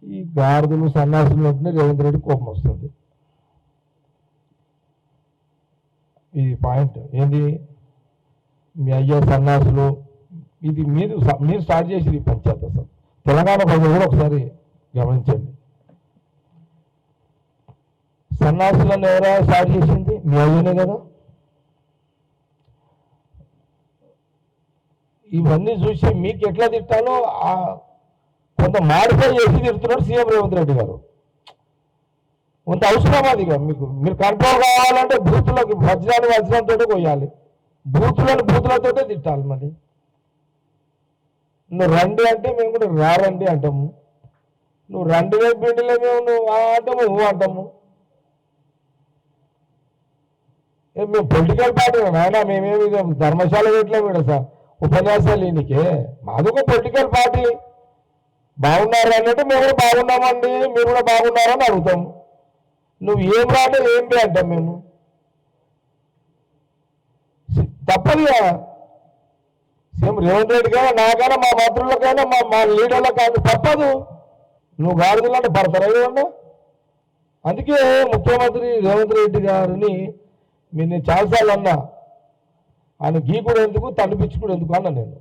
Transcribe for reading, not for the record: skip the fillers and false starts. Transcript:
ఈ గాడిదలు సన్నాసులు వెంటనే రేవంత్ రెడ్డి కోపం వస్తుంది. ఇది పాయింట్ ఏంది, మీ అయ్యే సన్నాసులు, ఇది మీరు స్టార్ట్ చేసి పంచాయతీ. అసలు తెలంగాణ ప్రజలు కూడా ఒకసారి గమనించండి. సన్నాసులను ఎవరైనా స్టార్ట్ చేసింది మీ అయ్యనే కదా. ఇవన్నీ చూసి మీకు ఎట్లా తిట్టాలో కొంత మాడిఫై చేసి తిడుతున్నాడు సీఎం రేవంత్ రెడ్డి గారు. కొంత అవసరం అది. మీకు మీరు కంట్రోల్ కావాలంటే బూతులకి వజ్రంతో కొయ్యాలి, బూతులతోటే తిట్టాలి. మరి నువ్వు రండి అంటే మేము కూడా రారండి అంటాము, నువ్వు రండి పిండిలే మేము నువ్వు అంటాము నువ్వు అంటాము. మేము పొలిటికల్ పార్టీ నాయన, మేమేమి ధర్మశాల పెట్టలేము ఇక్కడ సార్ ఉపన్యాసాలు ఈయనకే. మాది ఒక పొలిటికల్ పార్టీ. బాగున్నారు అన్నట్టు మేము కూడా బాగున్నామండి, మీరు కూడా బాగున్నారని అడుగుతాము. నువ్వు ఏం రాంటే ఏం అంటాం మేము. తప్పదు సీఎం రేవంత్ రెడ్డికైనా నాకైనా మా మంత్రులకైనా మా లీడర్లకైనా తప్పదు. నువ్వు గాడిదలంటే పడతారా ఇవ్వండి. అందుకే ముఖ్యమంత్రి రేవంత్ రెడ్డి గారిని నేను చాలాసార్లు అన్నా, ఆయన గీకుడు ఎందుకు తడిపించుకుడు ఎందుకు అన్నా నేను.